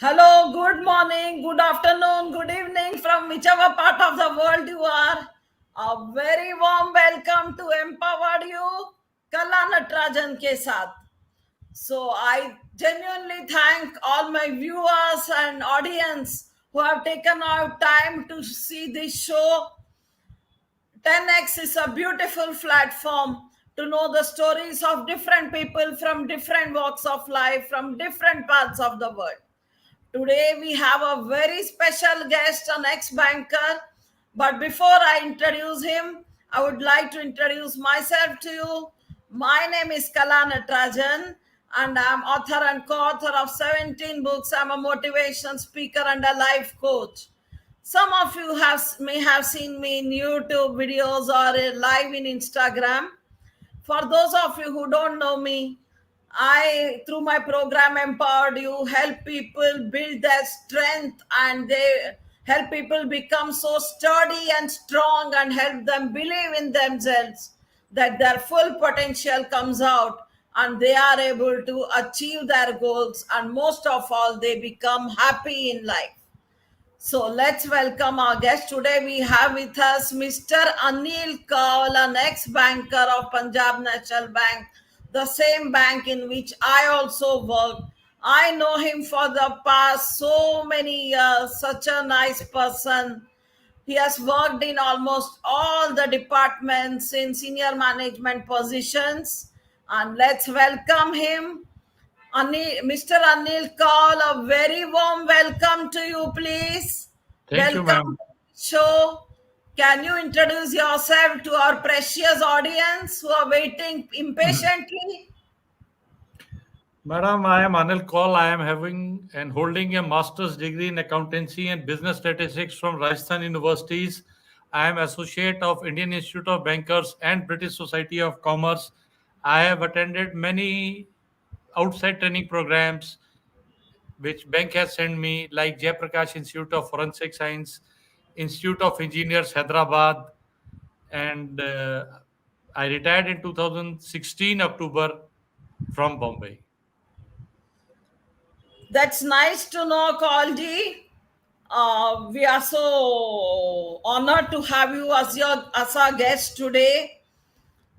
Hello, good morning, good afternoon, good evening from whichever part of the world you are. A very warm welcome to Empower You, Kala Natrajan ke Saath. So I genuinely thank all my viewers and audience who have taken out time to see this show. 10x is a beautiful platform to know the stories of different people from different walks of life, from different parts of the world. Today we have a very special guest, an ex-banker. But before I introduce him, I would like to introduce myself to you. My name is Kala Natrajan and I'm author and co-author of 17 books. I'm a motivation speaker and a life coach. Some of you may have seen me in YouTube videos or live in Instagram. For those of you who don't know me, I, through my program Empowered You, help people build their strength and they help people become so sturdy and strong and help them believe in themselves that their full potential comes out and they are able to achieve their goals and most of all, they become happy in life. So let's welcome our guest. Today we have with us Mr. Anil Kaul, an ex-banker of Punjab National Bank, the same bank in which I also work. I know him for the past so many years, such a nice person. He has worked in almost all the departments in senior management positions. And let's welcome him. Mr. Anil Kaul, a very warm welcome to you, please. Thank you, Welcome ma'am. to the show. Can you introduce yourself to our precious audience who are waiting impatiently? Madam, I am Anil Kaul. I am having and holding a master's degree in accountancy and business statistics from Rajasthan universities. I am associate of Indian Institute of Bankers and British Society of Commerce. I have attended many outside training programs which bank has sent me, like Jayaprakash Institute of Forensic Science, Institute of Engineers, Hyderabad, and I retired in 2016 October from Bombay. That's nice to know, Kaulji. We are so honored to have you as our guest today.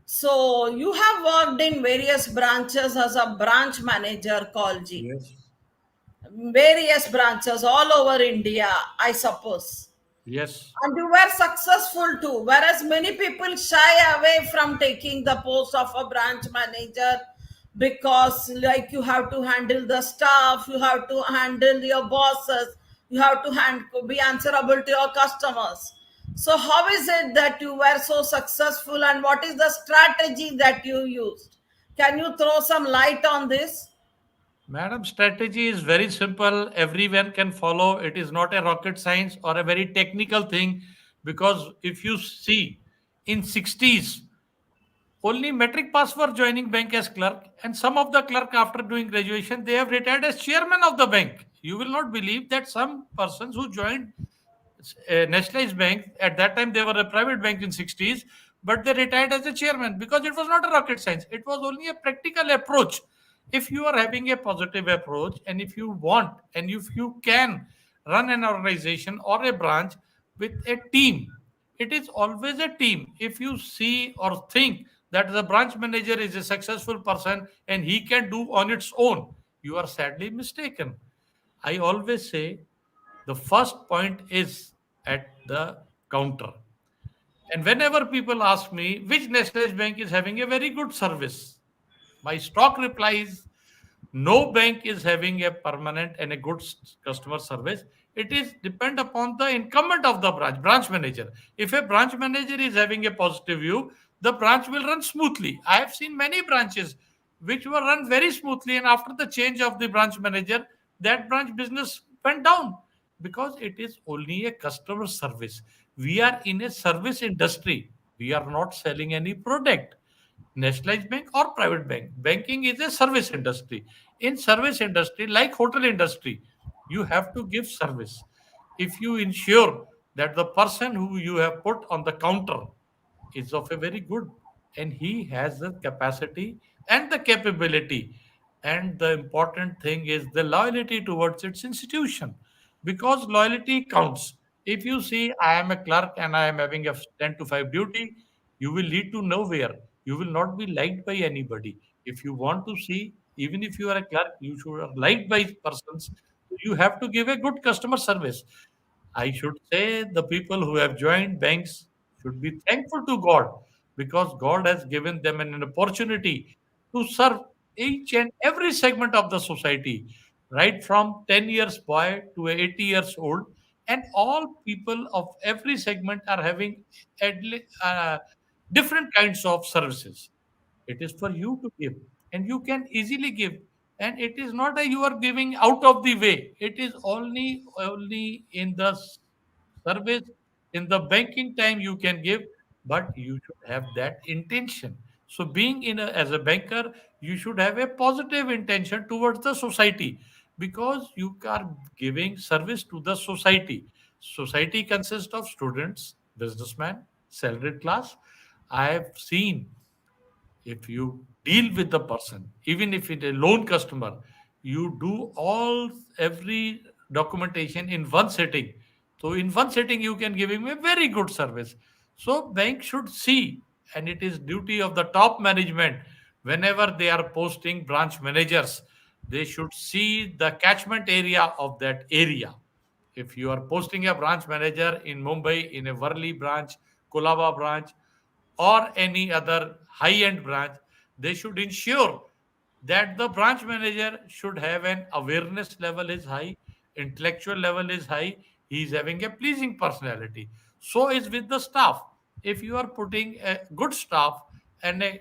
So you have worked in various branches as a branch manager, Kaulji. Yes. Various branches all over India, I suppose. Yes. And you were successful too. Whereas many people shy away from taking the post of a branch manager because, like, you have to handle the staff, you have to handle your bosses, you have to be answerable to your customers. So, how is it that you were so successful, and what is the strategy that you used? Can you throw some light on this? Madam, strategy is very simple. Everyone can follow. It is not a rocket science or a very technical thing because if you see in 60s, only metric pass were joining bank as clerk, and some of the clerk after doing graduation they have retired as chairman of the bank. You will not believe that some persons who joined a nationalized bank at that time they were a private bank in 60s, but they retired as a chairman because it was not a rocket science. It was only a practical approach. If you are having a positive approach and if you want and if you can run an organization or a branch with a team, it is always a team. If you see or think that the branch manager is a successful person and he can do on its own, you are sadly mistaken. I always say the first point is at the counter. And whenever people ask me which nationalized bank is having a very good service, my stock reply is no bank is having a permanent and a good customer service. It is depend upon the incumbent of the branch manager. If a branch manager is having a positive view, the branch will run smoothly. I have seen many branches which were run very smoothly, and after the change of the branch manager, that branch business went down because it is only a customer service. We are in a service industry. We are not selling any product. Nationalized bank or private bank, banking is a service industry. In service industry like hotel industry, you have to give service. If you ensure that the person who you have put on the counter is of a very good and he has the capacity and the capability, And the important thing is the loyalty towards its institution, because loyalty counts. If you see, I am a clerk and I am having a 10 to 5 duty, you will lead to nowhere. You will not be liked by anybody. If you want to see, even if you are a clerk, you should are liked by persons. You have to give a good customer service. I should say the people who have joined banks should be thankful to God, because God has given them an opportunity to serve each and every segment of the society, right from 10 years boy to 80 years old. And all people of every segment are having different kinds of services. It is for you to give, and you can easily give. And it is not that you are giving out of the way. It is only in the service, in the banking time you can give, but you should have that intention. So being as a banker, you should have a positive intention towards the society, because you are giving service to the society. Society consists of students, businessmen, salaried class. I have seen, if you deal with the person, even if it's a loan customer, you do all every documentation in one sitting. So in one sitting you can give him a very good service. So bank should see, and it is duty of the top management, whenever they are posting branch managers, they should see the catchment area of that area. If you are posting a branch manager in Mumbai, in a Worli branch, Kolaba branch, or any other high end branch, they should ensure that the branch manager should have an awareness level is high, intellectual level is high, he is having a pleasing personality. So is with the staff. If you are putting a good staff, and a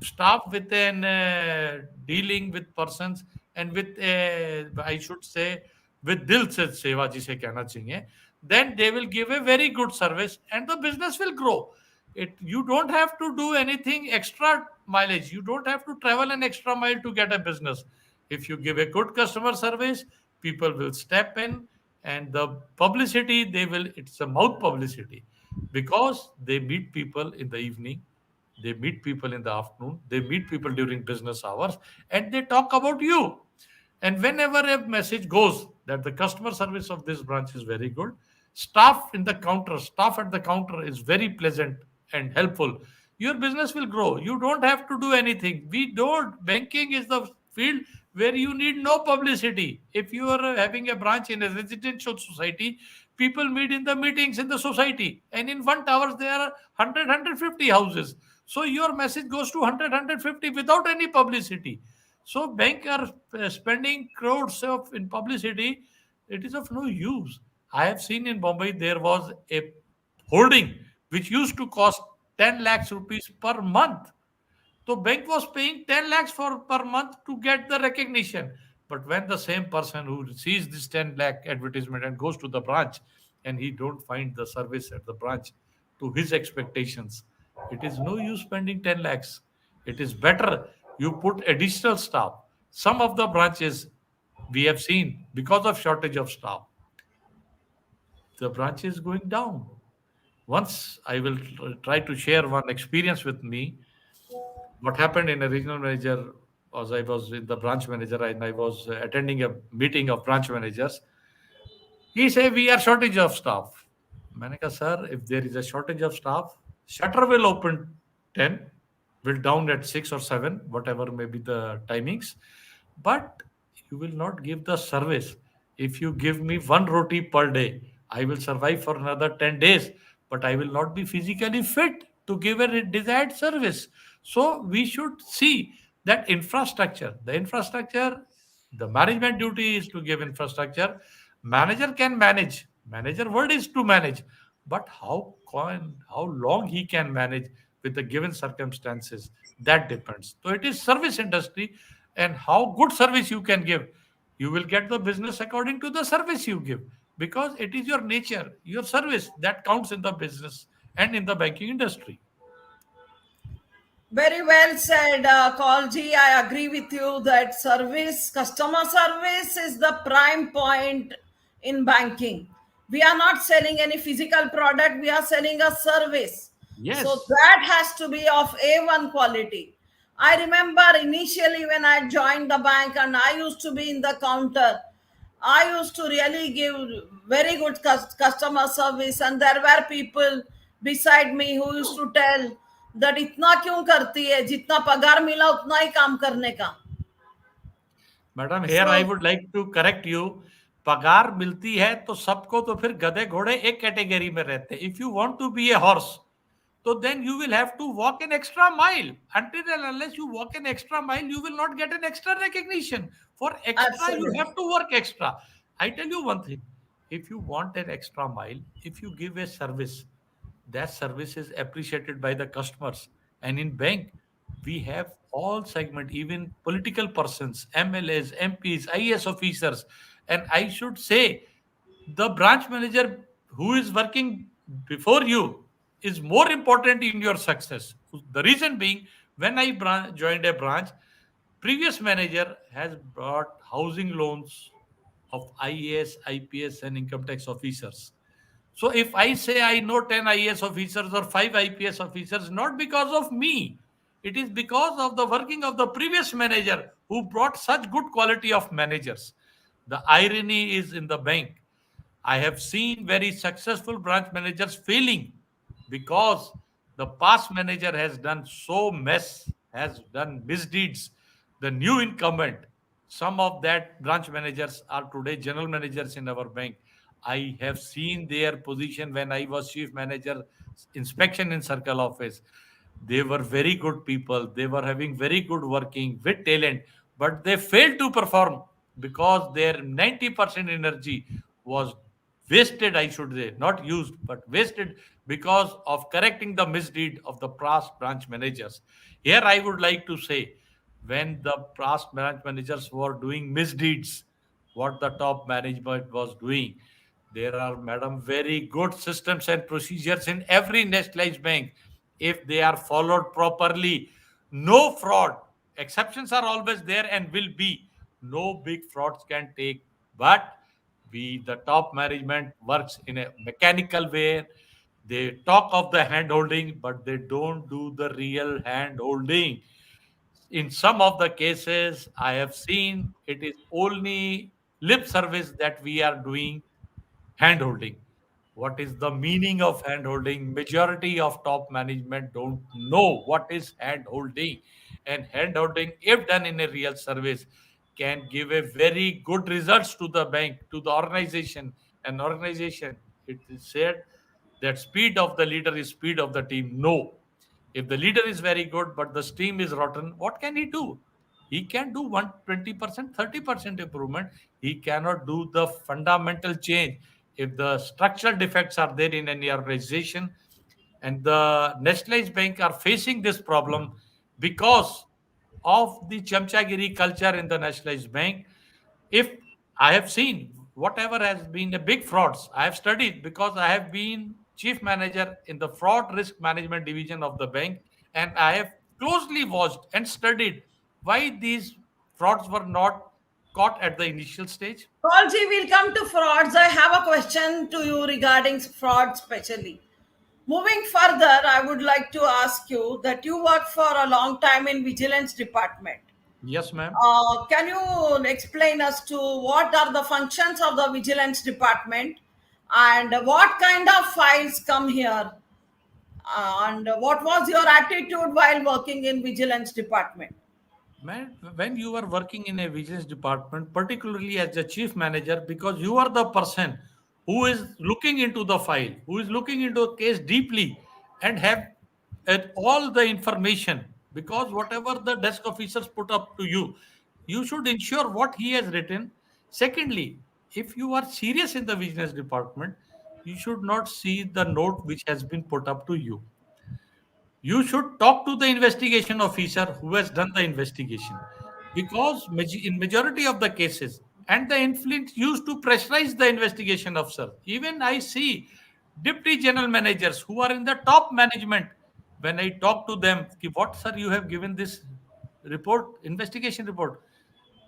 staff with an dealing with persons, and with I should say with dil se seva jise कहना चाहिए, then they will give a very good service and the business will grow. You don't have to do anything extra mileage. You don't have to travel an extra mile to get a business. If you give a good customer service, people will step in, and the publicity they will, it's a mouth publicity, because they meet people in the evening, they meet people in the afternoon, they meet people during business hours, and they talk about you. And whenever a message goes that the customer service of this branch is very good, staff at the counter is very pleasant and helpful, your business will grow. You don't have to do anything. We don't. Banking is the field where you need no publicity. If you are having a branch in a residential society, people meet in the meetings in the society, and in one tower there are 100 houses. So your message goes to 100 without any publicity. So bank are spending crores of in publicity. It is of no use. I have seen in Bombay there was a holding which used to cost 10 lakhs rupees per month. So bank was paying 10 lakhs for per month to get the recognition. But when the same person who sees this 10 lakh advertisement and goes to the branch, and he don't find the service at the branch to his expectations, it is no use spending 10 lakhs. It is better you put additional staff. Some of the branches we have seen, because of shortage of staff, the branch is going down. Once I will try to share one experience with me. What happened in a regional manager was, I was in the branch manager and I was attending a meeting of branch managers. He said, we are shortage of staff. मैंने कहा, sir, if there is a shortage of staff, shutter will open 10, will down at 6 or 7, whatever may be the timings. But you will not give the service. If you give me one roti per day, I will survive for another 10 days, but I will not be physically fit to give a desired service. So we should see that infrastructure. The management duty is to give infrastructure. Manager can manage. Manager word is to manage. But how long he can manage with the given circumstances, that depends. So it is service industry, and how good service you can give. You will get the business according to the service you give, because it is your nature, your service that counts in the business and in the banking industry. Very well said, Kalji. I agree with you that service, customer service is the prime point in banking. We are not selling any physical product, we are selling a service. So Yes. that has to be of A1 quality. I remember initially when I joined the bank and I used to be in the counter, I used to really give very good customer service, and there were people beside me who used to tell that इतना क्यों करती है, जितना पगार मिला उतना ही काम करने का. Madam, here I So would like to correct you. पगार मिलती है तो सबको, तो फिर गधे घोड़े एक कैटेगरी में रहते हैं। If you want to be a horse, so then you will have to walk an extra mile. Until and unless you walk an extra mile, you will not get an extra recognition. For extra, you absolutely. have to work extra. I tell you one thing: if you want an extra mile, if you give a service, that service is appreciated by the customers. And in bank, we have all segment, even political persons, MLAs, MPs, IAS officers, and I should say the branch manager who is working before you is more important in your success. The reason being, when I joined a branch, previous manager has brought housing loans of IAS, IPS, and income tax officers. So if I say I know 10 IAS officers or 5 IPS officers, not because of me, it is because of the working of the previous manager who brought such good quality of managers. The irony is in the bank. I have seen very successful branch managers failing because the past manager has done so mess, has done misdeeds. The new incumbent, some of that branch managers are today general managers in our bank. I have seen their position when I was chief manager, inspection in circle office. They were very good people. They were having very good working with talent, but they failed to perform because their 90% energy was wasted, I should say, not used, but wasted because of correcting the misdeed of the past branch managers. Here, I would like to say, when the past branch managers were doing misdeeds, what the top management was doing, there are, madam, very good systems and procedures in every nationalized bank. If they are followed properly, no fraud. Exceptions are always there and will be. No big frauds can take. But the top management works in a mechanical way. They talk of the hand holding, but they don't do the real hand holding. In some of the cases I have seen, it is only lip service that we are doing hand holding. What is the meaning of hand holding? Majority of top management don't know what is hand holding. And hand holding, if done in a real service, can give a very good results to the bank, to the organization. An organization, it is said that speed of the leader is speed of the team. No, if the leader is very good but the team is rotten, what can he do? He can do 120%, 30% improvement. He cannot do the fundamental change. If the structural defects are there in any organization, and the nationalized bank are facing this problem because of the chamchagiri culture in the nationalized bank. If I have seen whatever has been the big frauds, I have studied because I have been chief manager in the fraud risk management division of the bank, and I have closely watched and studied why these frauds were not caught at the initial stage. Kalji, we'll come to frauds. I have a question to you regarding fraud, especially. Moving further, I would like to ask you that you worked for a long time in Vigilance Department. Yes, ma'am. Can you explain us to what are the functions of the Vigilance Department and what kind of files come here? And what was your attitude while working in Vigilance Department? Man, when you are working in a vigilance department, particularly as a chief manager, because you are the person who is looking into the file, who is looking into a case deeply, and have all the information, because whatever the desk officers put up to you, you should ensure what he has written. Secondly, if you are serious in the vigilance department, you should not see the note which has been put up to you. You should talk to the investigation officer who has done the investigation, because in majority of the cases, and the influence used to pressurize the investigation officer. Even I see deputy general managers who are in the top management, when I talk to them, "Ki, what sir you have given this report, investigation report,"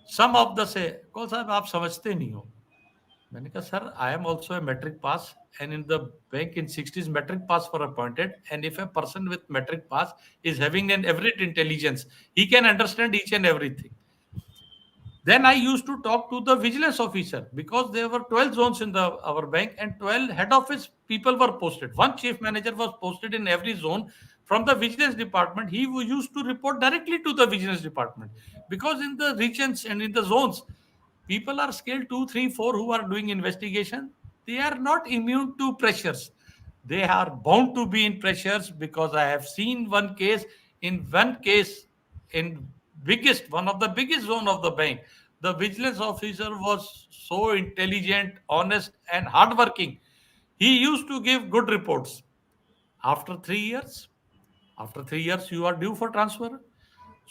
some of the say, "कौन साहब आप समझते नहीं हो." मैंने कहा sir I am also a metric pass and in the bank in 60s metric pass were appointed and if a person with metric pass is having an average intelligence he can understand each and everything. Then I used to talk to the vigilance officer because there were 12 zones in the our bank and 12 head office people were posted. One chief manager was posted in every zone from the vigilance department. He used to report directly to the vigilance department because in the regions and in the zones, people are scale 2, 3, 4 who are doing investigation. They are not immune to pressures. They are bound to be in pressures because I have seen one case. In one case, in biggest one of the biggest zone of the bank, the vigilance officer was so intelligent, honest, and hardworking. He used to give good reports. After 3 years, after 3 years, you are due for transfer.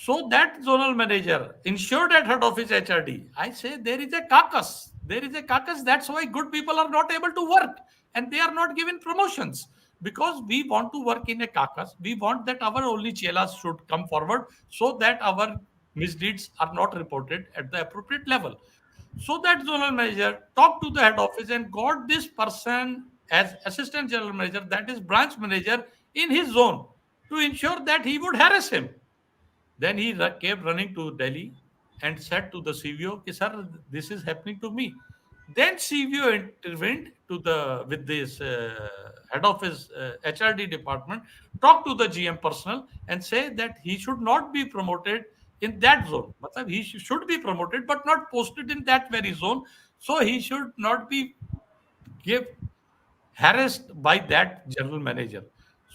So that zonal manager ensured at head office HRD. I say there is a carcass. There is a carcass. That's why good people are not able to work and they are not given promotions because we want to work in a carcass. We want that our only chelas should come forward so that our misdeeds are not reported at the appropriate level. So that zonal manager talked to the head office and got this person as assistant general manager, that is branch manager in his zone to ensure that he would harass him. Then he kept running to Delhi and said to the CVO, "Ki, sir, this is happening to me." Then CVO intervened to the with this head of his HRD department, talk to the GM personnel and say that he should not be promoted in that zone. Matlab, he should be promoted, but not posted in that very zone. So he should not be give harassed by that general manager.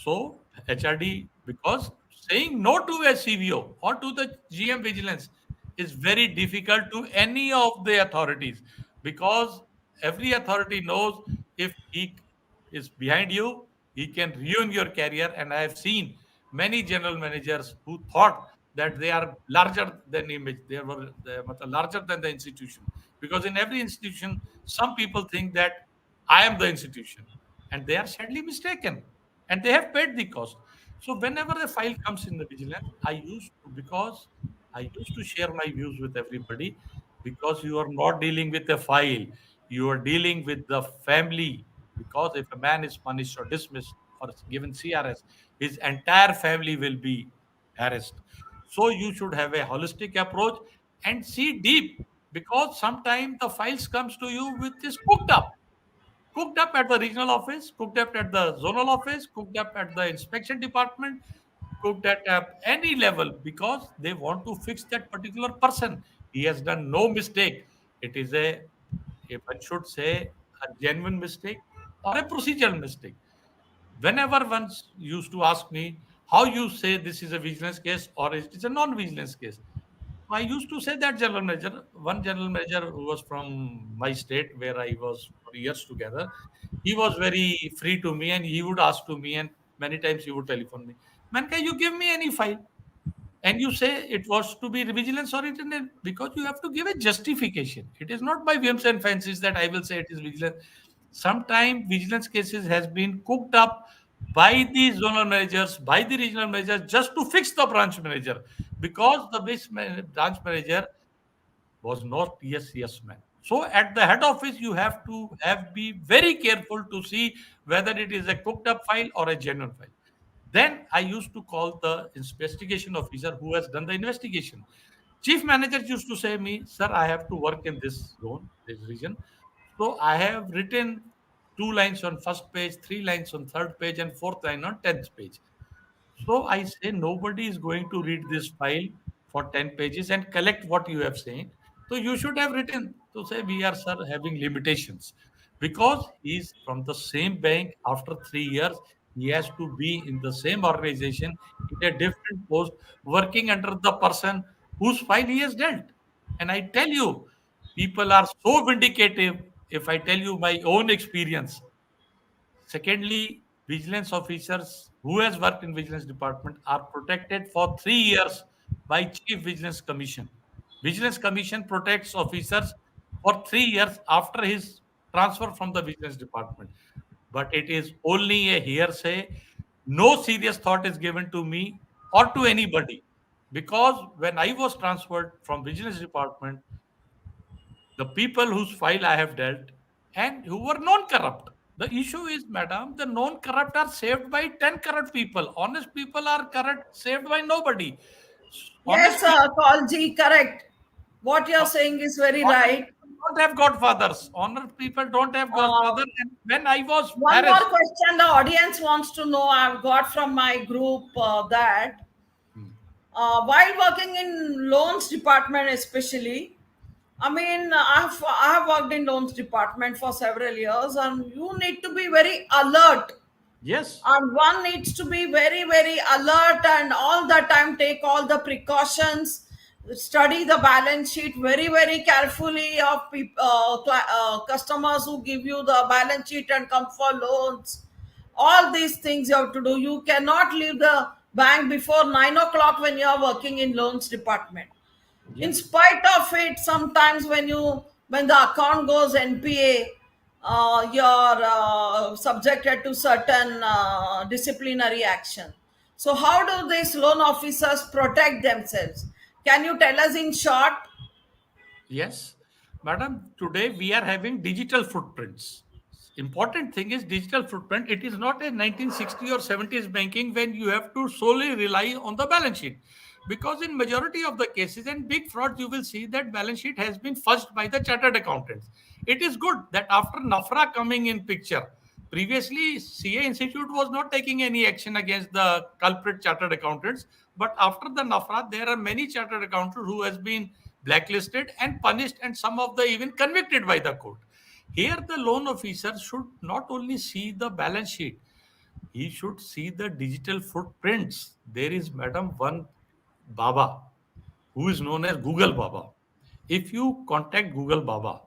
So HRD, because saying no to a CVO or to the GM vigilance is very difficult to any of the authorities because every authority knows if he is behind you, he can ruin your career. And I have seen many general managers who thought that they are larger than image, they were larger than the institution. Because in every institution, some people think that I am the institution and they are sadly mistaken and they have paid the cost. So whenever a file comes in the vigilance, I used to share my views with everybody because you are not dealing with a file, you are dealing with the family. Because if a man is punished or dismissed or given CRS, his entire family will be harassed. So you should have a holistic approach and see deep because sometimes the files comes to you which is cooked up at the regional office, cooked up at the zonal office, cooked up at the inspection department, cooked at any level because they want to fix that particular person. He has done no mistake. It is if I should say, a genuine mistake or a procedural mistake. Whenever one used to ask me how you say this is a vigilance case or it is a non-vigilance case, I used to say that general manager, one general manager who was from my state where I was for years together, he was very free to me and he would ask to me and many times he would telephone me, man, can you give me any file? And you say it was to be vigilance or it because you have to give a justification. It is not by whims and fancies that I will say it is vigilance. Sometimes vigilance cases has been cooked up by the zonal managers, by the regional managers, just to fix the branch manager, because the branch manager was not yes man. So at the head office, you have to have be very careful to see whether it is a cooked up file or a genuine file. Then I used to call the investigation officer who has done the investigation. Chief manager used to say me, sir, I have to work in this zone, this region. So I have written 2 lines on first page, 3 lines on third page, and fourth line on 10th page. So I say nobody is going to read this file for 10 pages and collect what you have said. So you should have written to say we are sir having limitations because he is from the same bank after 3 years. He has to be in the same organization in a different post, working under the person whose file he has dealt. And I tell you, people are so vindicative. If I tell you my own experience, secondly, vigilance officers who has worked in vigilance department are protected for 3 years by Chief Vigilance Commission. Vigilance Commission protects officers for 3 years after his transfer from the vigilance department. But it is only a hearsay. No serious thought is given to me or to anybody. Because when I was transferred from vigilance department, the people whose file I have dealt, and who were non-corrupt. The issue is, madam, the non-corrupt are saved by 10 corrupt people. Honest people are corrupt, saved by nobody. Honest Yes, people, Kalji, correct. What you're saying is very honest right. people don't have godfathers. Honest people don't have godfather. Uh, And when I was One more harassed, question the audience wants to know. I've got from my group that hmm, while working in loans department, especially, I mean, I have worked in loans department for several years, and you need to be very alert, yes, and one needs to be very very alert and all the time take all the precautions, study the balance sheet very very carefully of customers who give you the balance sheet and come for loans. All these things you have to do. You cannot leave the bank before 9 o'clock when you are working in loans department. In yes, spite of it, sometimes when the account goes NPA, you're subjected to certain disciplinary action. So how do these loan officers protect themselves? Can you tell us in short? yes. Madam, today we are having digital footprints. Important thing is digital footprint. It is not a 1960 or 70s banking when you have to solely rely on the balance sheet. Because in majority of the cases and big frauds, you will see that balance sheet has been fudged by the chartered accountants. It is good that after NAFRA coming in picture, previously CA Institute was not taking any action against the culprit chartered accountants. But after the NAFRA, there are many chartered accountants who has been blacklisted and punished, and some of the even convicted by the court. Here, the loan officer should not only see the balance sheet, he should see the digital footprints. There is, madam, one Baba who is known as Google Baba. If you contact Google Baba,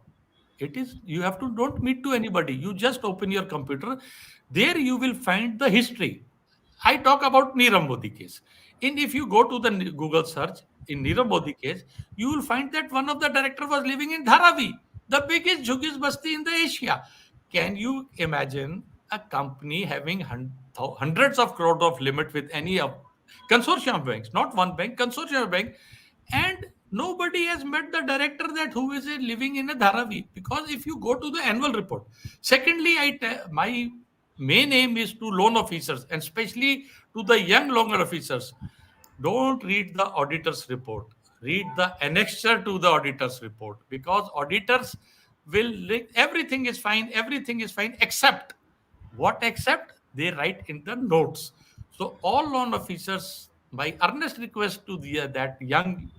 it is you have to don't meet to anybody. You just open your computer. There you will find the history. I talk about Nirav Modi case. And if you go to the Google search in Nirav Modi case, you will find that one of the director was living in Dharavi, the biggest Jhugis Basti in the Asia. Can you imagine a company having hundreds of crores of limit with any of consortium of banks, not one bank, consortium of bank, and nobody has met the director that who is living in a Dharavi? Because if you go to the annual report, secondly, my main aim is to loan officers and especially to the young loan officers. Don't read the auditor's report. Read the annexure to the auditor's report, because auditors will everything is fine, everything is fine except what, except they write in the notes. So all loan officers, my earnest request to that young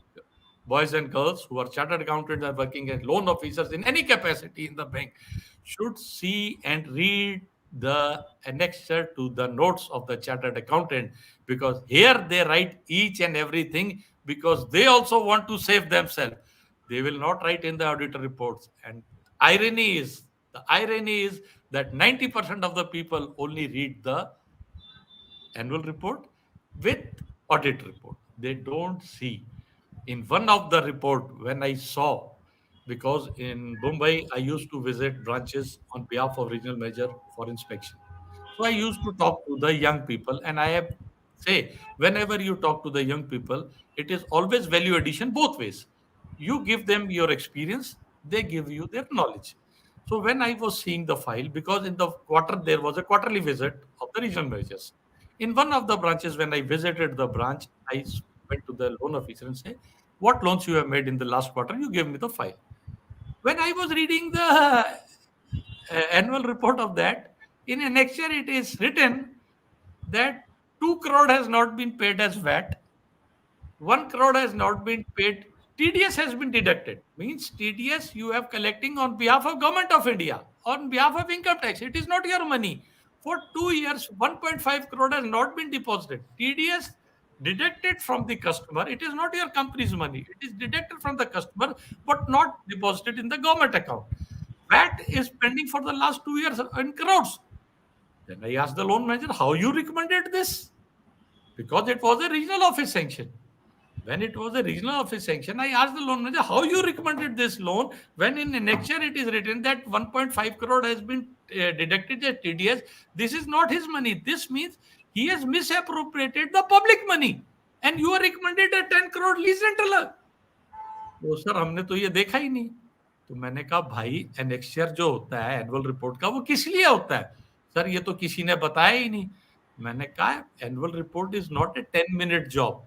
boys and girls who are chartered accountants and working as loan officers in any capacity in the bank should see and read the annexure to the notes of the chartered accountant, because here they write each and everything, because they also want to save themselves. They will not write in the auditor reports. And irony is the irony is that 90% of the people only read the annual report with audit report. They don't see. In one of the report, when I saw, because in Mumbai, I used to visit branches on behalf of regional manager for inspection. So I used to talk to the young people, and I have say whenever you talk to the young people, it is always value addition both ways. You give them your experience, they give you their knowledge. So when I was seeing the file, because in the quarter there was a quarterly visit of the regional managers. In one of the branches, when I visited the branch, went to the loan officer and say, "What loans you have made in the last quarter? You gave me the file." When I was reading the annual report of that, in annexure it is written that 2 crore has not been paid as VAT, 1 crore has not been paid. TDS has been deducted. Means TDS you have collecting on behalf of Government of India, on behalf of income tax. It is not your money. For 2 years, 1.5 crore has not been deposited. TDS deducted from the customer. It is not your company's money. It is deducted from the customer, but not deposited in the government account. VAT is pending for the last 2 years in crores. Then I asked the loan manager, how you recommended this? Because it was a regional office sanction. When it was a regional office sanction, I asked the loan manager, how you recommended this loan when in annexure it is written that 1.5 crore has been deducted as TDS. This is not his money. This means he has misappropriated the public money. And you are recommended a 10 crore lease rental. तो sir हमने तो ये देखा ही नहीं. तो मैंने कहा भाई एनेक्सियर जो होता है एनुअल रिपोर्ट का वो किस लिए होता है? सर ये तो किसी ने बताया ही नहीं। मैंने कहा annual report is not a 10-minute job.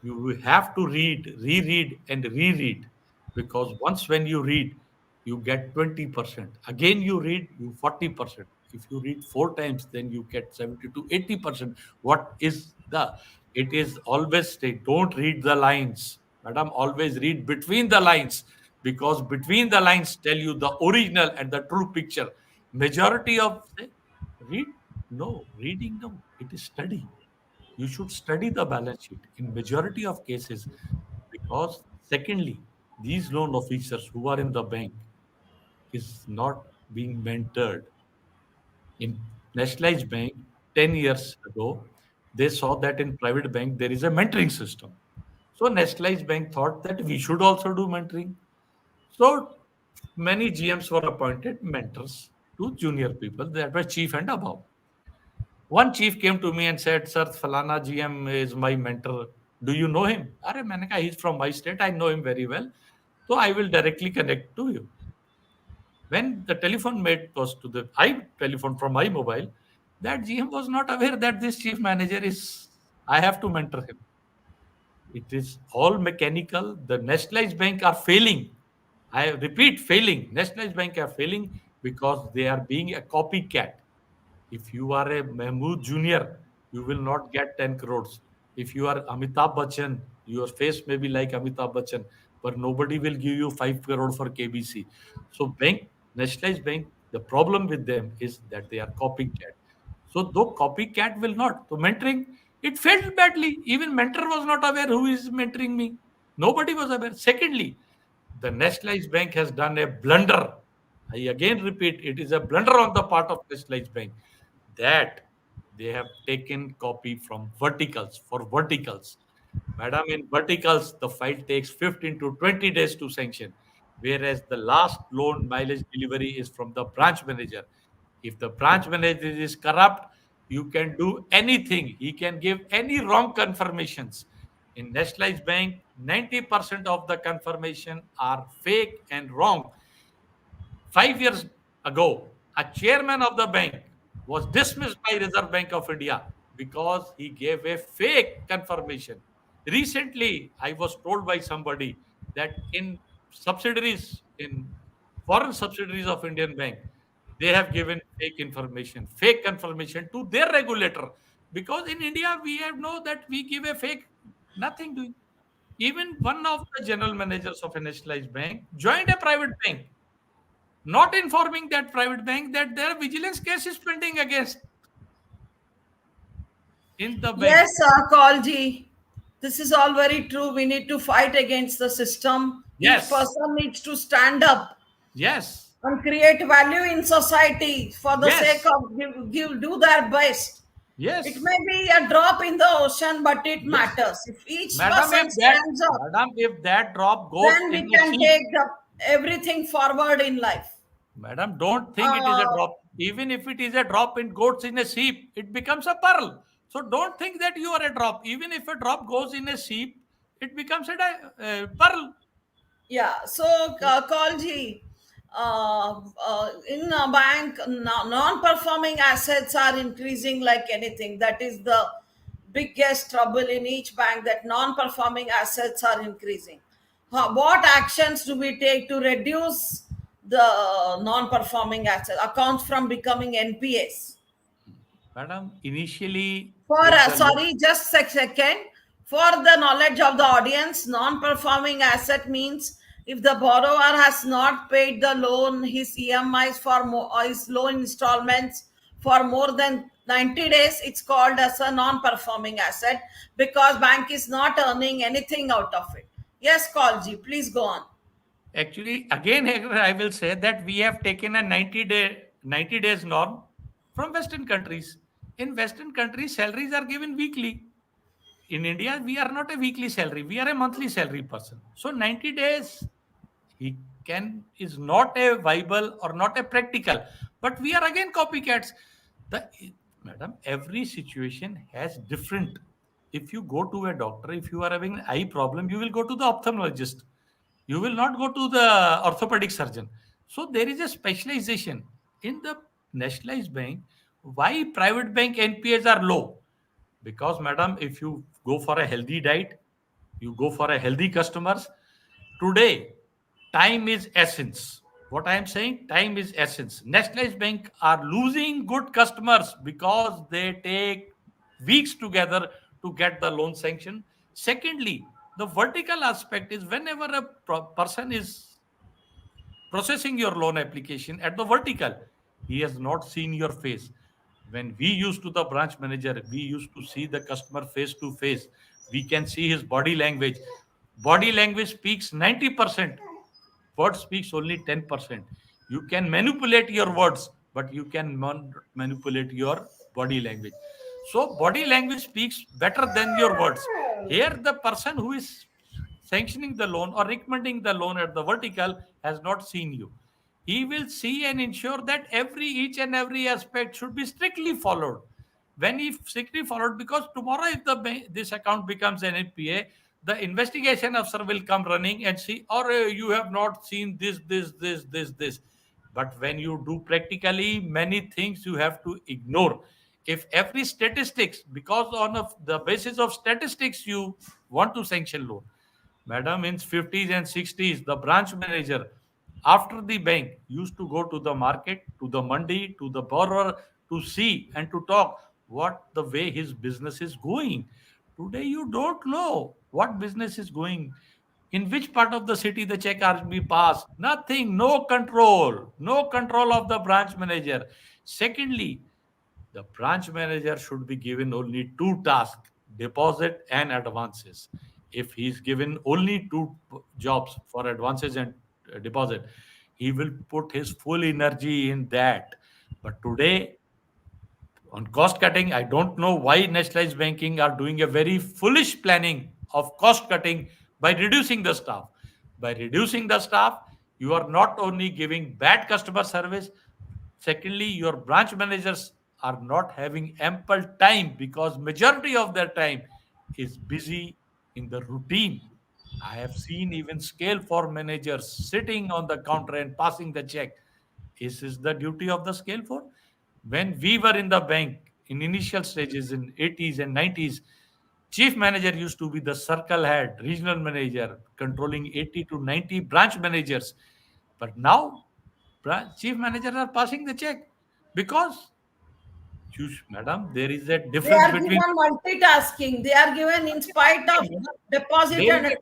You have to read, reread, and reread, because once when you read, you get 20%. Again, you read, you 40%. If you read four times, then you get 70 to 80%. What is the? It is always say, don't read the lines, madam. Always read between the lines, because between the lines tell you the original and the true picture. Majority of say, read, no, reading, no, it is study. You should study the balance sheet in majority of cases, because secondly, these loan officers who are in the bank is not being mentored. In nationalized bank 10 years ago, they saw that in private bank there is a mentoring system. So nationalized bank thought that we should also do mentoring. So many GMs were appointed mentors to junior people that were chief and above. One chief came to me and said, "Sir, Falana GM is my mentor. Do you know him?" Are मैंने कहा, he's from my state. I know him very well. So I will directly connect to you. When the telephone mate was to the, I telephoned from my mobile, that GM was not aware that this chief manager is, I have to mentor him. It is all mechanical. The nationalized bank are failing. I repeat, failing. Nationalized bank are failing because they are being a copycat. If you are a Mahmood Junior, you will not get 10 crores. If you are Amitabh Bachchan, your face may be like Amitabh Bachchan, but nobody will give you 5 crore for KBC. So bank, nationalized bank, the problem with them is that they are copycat. So though copycat will not, so mentoring, it failed badly. Even mentor was not aware who is mentoring me. Nobody was aware. Secondly, the nationalized bank has done a blunder. I again repeat, it is a blunder on the part of nationalized bank that they have taken copy from verticals for verticals. Madam, in verticals, the file takes 15 to 20 days to sanction, whereas the last loan mileage delivery is from the branch manager. If the branch manager is corrupt, you can do anything. He can give any wrong confirmations. In nationalized bank, 90% of the confirmation are fake and wrong. 5 years ago, a chairman of the bank was dismissed by Reserve Bank of India because he gave a fake confirmation. Recently, I was told by somebody that in subsidiaries, in foreign subsidiaries of Indian Bank, they have given fake confirmation to their regulator. Because in India, we have know that we give a fake, nothing doing. Even one of the general managers of a nationalized bank joined a private bank, not informing that private bank that their vigilance case is pending against in the bank. Yes, Kalji. This is all very true. We need to fight against the system. Each Yes, person needs to stand up yes, and create value in society for the sake yes, of do their best. It yes, may be a drop in the ocean, but it yes. matters. If each Madam, person stands up, if that drop goes then in we a can sea, take everything forward in life. madam, don't think it is a Uh, drop. Even if it is a drop in goats in a sea, it becomes a pearl. So don't think that you are a drop. Even if a drop goes in a sea, it becomes a pearl. Yeah, so Kalji, in a bank, non-performing assets are increasing like anything. That is the biggest trouble in each bank. That non-performing assets are increasing. What actions do we take to reduce the non-performing asset accounts from becoming NPAs? Madam, initially, For if sorry, just a second. For the knowledge of the audience, non-performing asset means if the borrower has not paid the loan, his EMIs for his loan installments for more than 90 days, it's called as a non-performing asset because bank is not earning anything out of it. Yes, Kalji, please go on. actually, again, I will say that we have taken a 90 days norm from Western countries. In Western countries, salaries are given weekly. In India, we are not a weekly salary. We are a monthly salary person. So 90 days he can is not a viable or not a practical. But we are again copycats. The madam, every situation has different. If you go to a doctor, if you are having an eye problem, you will go to the ophthalmologist. You will not go to the orthopedic surgeon. So there is a specialization in the nationalized bank. Why private bank NPAs are low? Because, madam, if you go for a healthy diet, you go for a healthy customers. Today, time is essence. What I am saying, time is essence. Nationalized bank are losing good customers because they take weeks together to get the loan sanction. Secondly, the vertical aspect is whenever a person is processing your loan application at the vertical, he has not seen your face. When we used to the branch manager, we used to see the customer face to face. We can see his body language. Body language speaks 90%. Word speaks only 10%. You can manipulate your words, but you can manipulate your body language. So body language speaks better than your words. Here the person who is sanctioning the loan or recommending the loan at the vertical has not seen you. He will see and ensure that every each and every aspect should be strictly followed. When he strictly followed, because tomorrow if this account becomes an NPA, the investigation officer will come running and see, or you have not seen this. But when you do practically, many things you have to ignore. If every statistics, because on the basis of statistics you want to sanction loan, madam, in 50s and 60s, the branch manager, after the bank, used to go to the market, to the mandi, to the borrower, to see and to talk what the way his business is going. Today, you don't know what business is going, in which part of the city the check are be passed. Nothing, no control of the branch manager. Secondly, the branch manager should be given only two tasks: deposit and advances. If he's given only two jobs for advances and deposit, he will put his full energy in that. But today, on cost cutting, I don't know why nationalized banking are doing a very foolish planning of cost cutting by reducing the staff. By reducing the staff, you are not only giving bad customer service, secondly, your branch managers are not having ample time because majority of their time is busy in the routine. I have seen even scale for managers sitting on the counter and passing the check. Is this the duty of the scale for? When we were in the bank in initial stages in 80s and 90s, chief manager used to be the circle head, regional manager, controlling 80 to 90 branch managers. But now, chief managers are passing the check because, madam, there is a They difference are between. given multitasking. They are given in spite of deposit There is and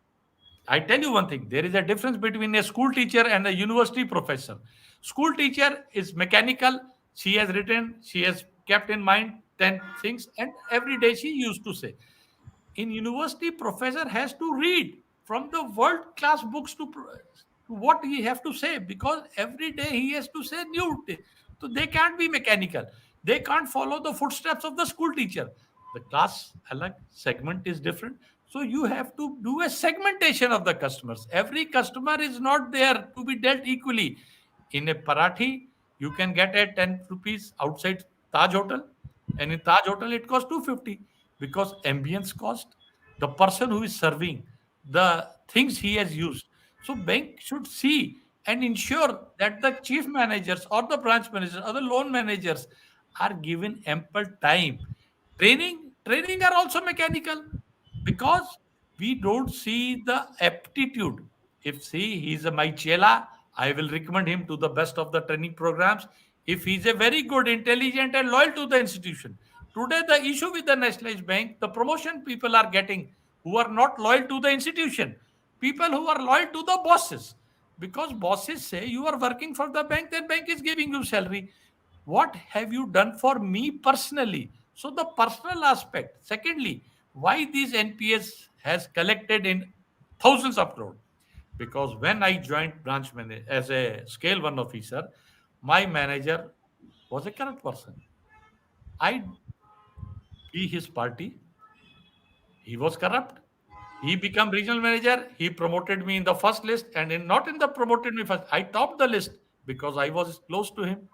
I tell you one thing, there is a difference between a school teacher and a university professor. School teacher is mechanical. She has written, she has kept in mind 10 things, and every day she used to say. In university, professor has to read from the world class books to what he have to say, because every day he has to say new. So they can't be mechanical. They can't follow the footsteps of the school teacher. The class alike segment is different. So you have to do a segmentation of the customers. Every customer is not there to be dealt equally. In a Parathi, you can get a 10 rupees outside Taj Hotel, and in Taj Hotel it costs 250, because ambience cost, the person who is serving, the things he has used. So bank should see and ensure that the chief managers or the branch managers or the loan managers are given ample time. Training are also mechanical, because we don't see the aptitude. If see he's a my chela, I will recommend him to the best of the training programs. If he's a very good, intelligent, and loyal to the institution. Today, the issue with the nationalized bank, the promotion people are getting who are not loyal to the institution, people who are loyal to the bosses. Because bosses say you are working for the bank, then bank is giving you salary. What have you done for me personally? So the personal aspect. Secondly, why these NPS has collected in thousands of crore? Because when I joined branch manager as a scale one officer, my manager was a corrupt person. I be his party. He was corrupt. He became regional manager. He promoted me in the first list, and not in the promoted me first. I topped the list because I was close to him.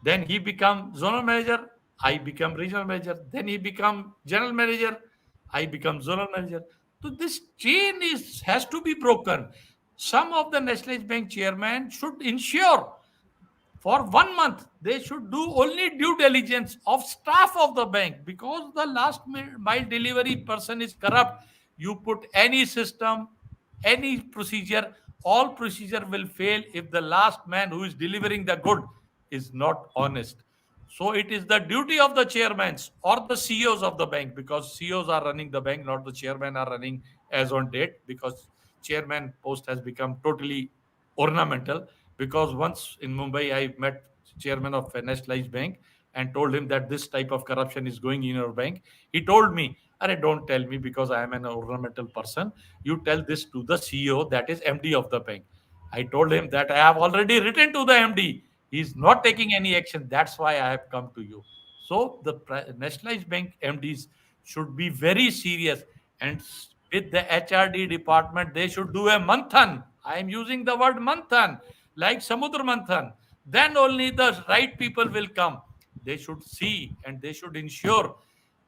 Then he become zonal manager. I become regional manager. Then he become general manager. I become zonal manager. So this chain is has to be broken. Some of the nationalized bank chairman should ensure for 1 month they should do only due diligence of staff of the bank, because the last mile delivery person is corrupt. You put any system, any procedure, all procedure will fail if the last man who is delivering the good is not honest. So it is the duty of the chairmen or the CEOs of the bank, because CEOs are running the bank, not the chairman are running as on date, because chairman post has become totally ornamental. Because once in Mumbai, I met chairman of a nationalized bank and told him that this type of corruption is going in your bank. He told me, "Arey, don't tell me because I am an ornamental person. You tell this to the CEO, that is MD of the bank." I told him that I have already written to the MD. He is not taking any action. That's why I have come to you. So the nationalized bank MDs should be very serious, and with the HRD department, they should do a manthan. I am using the word manthan, like Samudra Manthan. Then only the right people will come. They should see and they should ensure,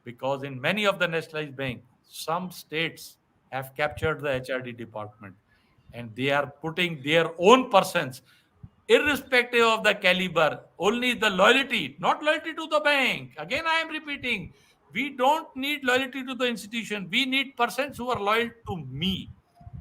because in many of the nationalized bank, some states have captured the HRD department and they are putting their own persons, irrespective of the caliber, only the loyalty, not loyalty to the bank. Again, I am repeating, we don't need loyalty to the institution. We need persons who are loyal to me.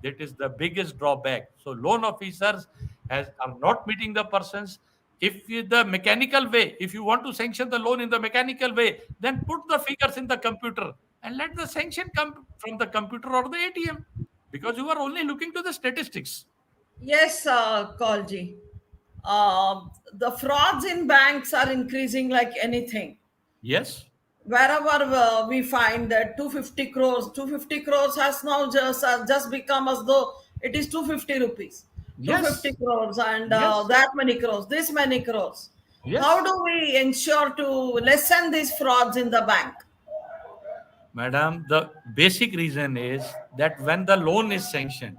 That is the biggest drawback. So loan officers are not meeting the persons. If the mechanical way, if you want to sanction the loan in the mechanical way, then put the figures in the computer and let the sanction come from the computer or the ATM, because you are only looking to the statistics. Yes, Kalji. The frauds in banks are increasing like anything. Yes. Wherever we find that 250 crores has now just become as though it is 250 rupees. 250 Yes. crores and Yes. that many crores, this many crores. How Yes. do we ensure to lessen these frauds in the bank? Madam, the basic reason is that when the loan is sanctioned,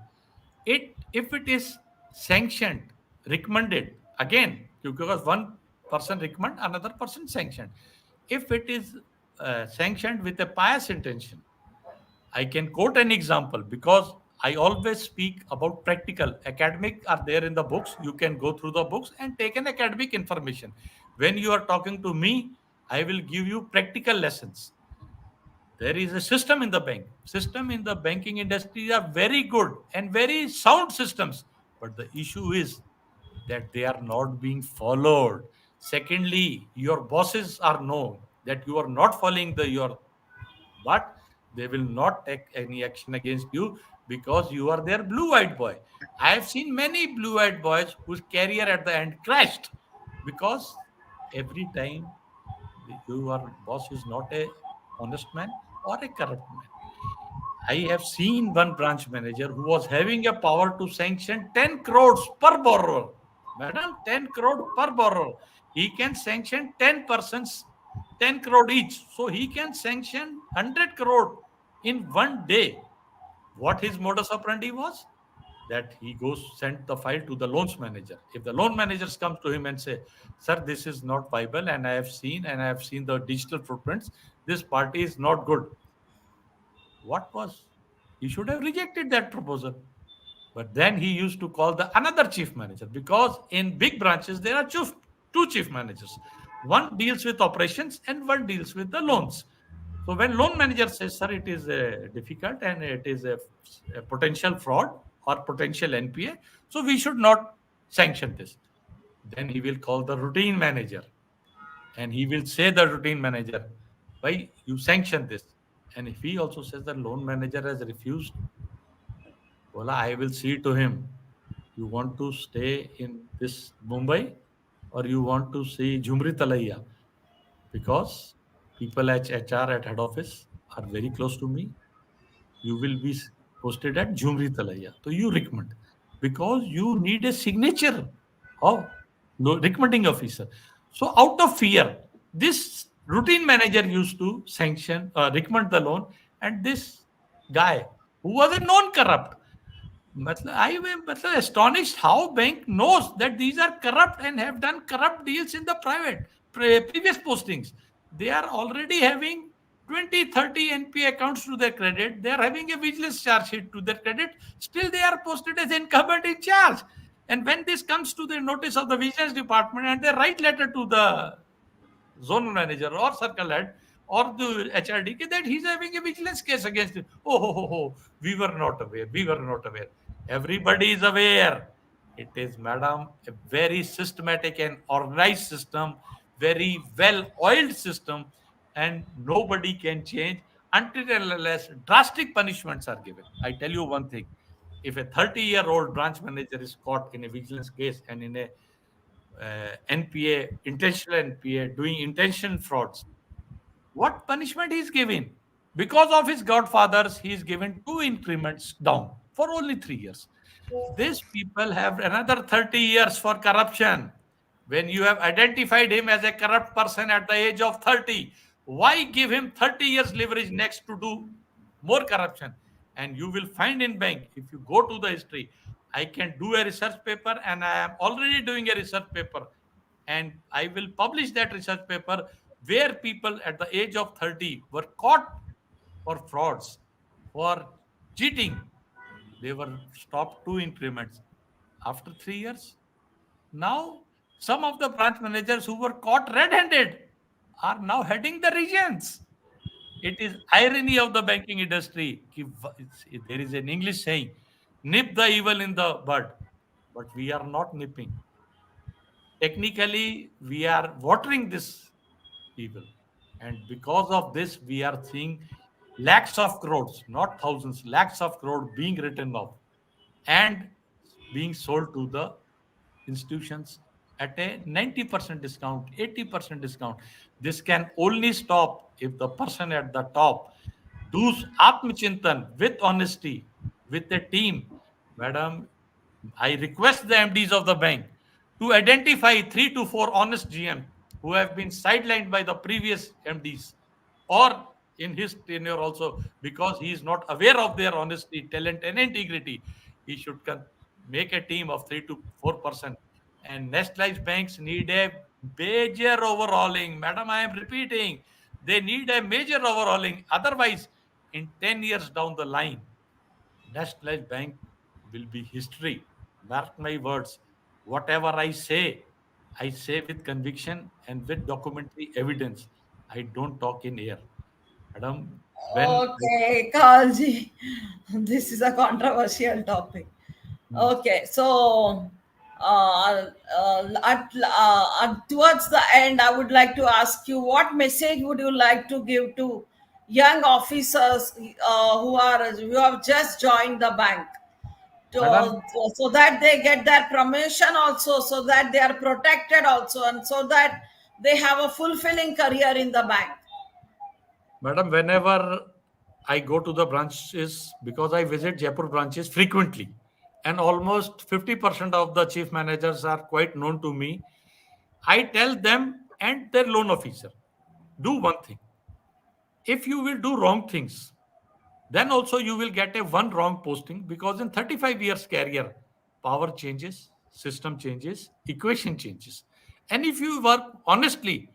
if it is sanctioned, recommended, again, because one person recommend, another person sanctioned. If it is sanctioned with a pious intention, I can quote an example, because I always speak about practical. Academic are there in the books. You can go through the books and take an academic information. When you are talking to me, I will give you practical lessons. There is a system in the banking industry are very good and very sound systems, but the issue is that they are not being followed. Secondly, your bosses are know that you are not following the your, but they will not take any action against you because you are their blue-eyed boy. I have seen many blue-eyed boys whose career at the end crashed because every time your boss is not a honest man or a corrupt man. I have seen one branch manager who was having a power to sanction 10 crores per borrower. Madam, 10 crore per borrower. He can sanction 10 persons, 10 crore each. So he can sanction 100 crore in one day. What his modus operandi was? That he goes send the file to the loans manager. If the loan managers comes to him and say, "Sir, this is not viable, and I have seen the digital footprints. This party is not good." What was? He should have rejected that proposal. But then he used to call the another chief manager, because in big branches there are two chief managers. One deals with operations and one deals with the loans. So when loan manager says, "Sir, it is difficult and it is a potential fraud or potential NPA, so we should not sanction this," then he will call the routine manager and he will say the routine manager, "Why you sanction this?" And if he also says the loan manager has refused, Bola, I will see to him. You want to stay in this Mumbai or you want to see Jhumri Talaiya? Because people at HR at head office are very close to me. You will be posted at Jhumri Talaiya. So you recommend, because you need a signature of recommending officer. So out of fear, this routine manager used to sanction, recommend the loan, and this guy who was a non-corrupt. I am astonished how bank knows that these are corrupt and have done corrupt deals in the private previous postings. They are already having 20, 30 NPA accounts to their credit. They are having a vigilance charge sheet to their credit. Still, they are posted as incumbent in charge. And when this comes to the notice of the Vigilance Department and they write letter to the zone manager or circle head or the HRD that he's having a vigilance case against it. We were not aware. We were not aware. Everybody is aware. It is, madam, a very systematic and organized system, very well oiled system, and nobody can change until and unless drastic punishments are given. I tell you one thing, if a 30-year-old branch manager is caught in a vigilance case and in a NPA, intentional NPA, doing intention frauds, what punishment he is given? Because of his godfathers, he is given two increments down for only 3 years. These people have another 30 years for corruption. When you have identified him as a corrupt person at the age of 30, why give him 30 years leverage next to do more corruption? And you will find in bank, if you go to the history, I can do a research paper and I am already doing a research paper and I will publish that research paper where people at the age of 30 were caught for frauds, for cheating. They were stopped two increments after 3 years. Now, some of the branch managers who were caught red handed are now heading the regions. It is irony of the banking industry. There is an English saying, nip the evil in the bud, but we are not nipping. Technically, we are watering this evil. And because of this, we are seeing lakhs of crores, not thousands, lakhs of crores being written off and being sold to the institutions at a 90% discount, 80% discount. This can only stop if the person at the top does Atmachintan with honesty, with a team. Madam, I request the MDs of the bank to identify 3 to 4 honest GM who have been sidelined by the previous MDs or in his tenure also because he is not aware of their honesty, talent, and integrity. He should make a team of 3 to 4%. And nationalized banks need a major overhauling. Madam, I am repeating, they need a major overhauling. Otherwise, in 10 years down the line, nationalized bank will be history. Mark my words. Whatever I say with conviction and with documentary evidence. I don't talk in air. Madam, when Okay, Kalji, this is a controversial topic. Okay, so towards the end, I would like to ask you, what message would you like to give to young officers who have just joined the bank, Madam, so that they get their promotion also, so that they are protected also, and so that they have a fulfilling career in the bank? Madam, whenever I go to the branches, because I visit Jaipur branches frequently, and almost 50% of the chief managers are quite known to me, I tell them and their loan officer, do one thing. If you will do wrong things, then also you will get a one wrong posting because in 35 years career, power changes, system changes, equation changes. And if you work honestly,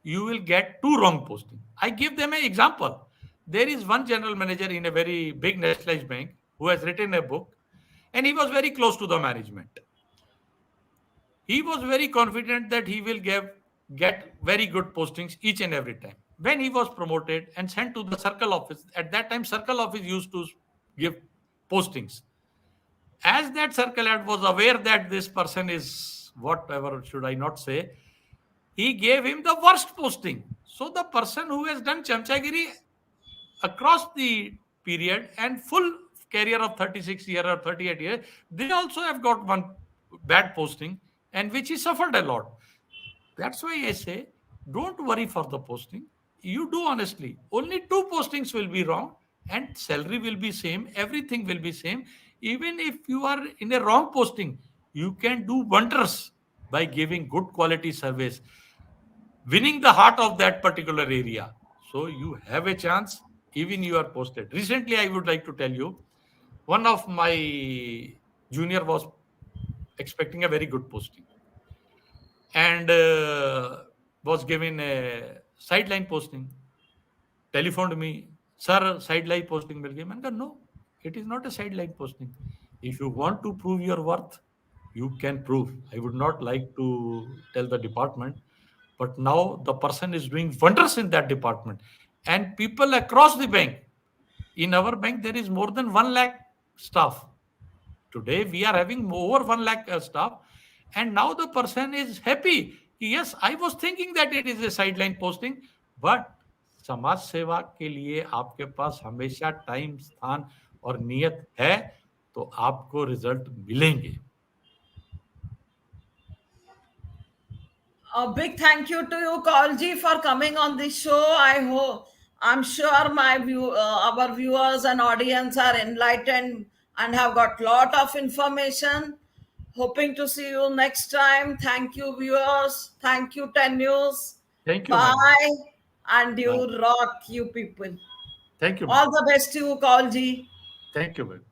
you will get two wrong posting. I give them an example. There is one general manager in a very big nationalized bank who has written a book and he was very close to the management. He was very confident that he will get very good postings each and every time. When he was promoted and sent to the circle office, at that time circle office used to give postings. As that circle head was aware that this person is whatever should I not say, he gave him the worst posting. So the person who has done chamchagiri across the period and full career of 36 years or 38 years, they also have got one bad posting and which he suffered a lot. That's why I say, don't worry for the posting. You do honestly. Only two postings will be wrong, and salary will be same. Everything will be same. Even if you are in a wrong posting, you can do wonders by giving good quality service, winning the heart of that particular area. So you have a chance. Even you are posted. Recently, I would like to tell you, one of my junior was expecting a very good posting and was given a sideline posting. telephoned me, sir, sideline posting मिल गई. मैंने कहा no, it is not a sideline posting. If you want to prove your worth, you can prove. I would not like to tell the department, but now the person is doing wonders in that department, and people across the bank. In our bank there is more than 1 lakh staff. Today we are having over 1 lakh staff, and now the person is happy. Yes, I was thinking that it is a sideline posting, but समाज सेवा के लिए आपके पास हमेशा time, स्थान और नियत है, तो आपको रिजल्ट मिलेंगे. A big thank you to you, Kaulji, for coming on this show. I'm sure our viewers and audience are enlightened and have got lot of information. Hoping to see you next time. Thank you, viewers. Thank you, 10 News. Thank you, madam. Bye. And Bye. you rock, you people. Thank you, All madam. the best to you, Kaulji. Thank you, madam.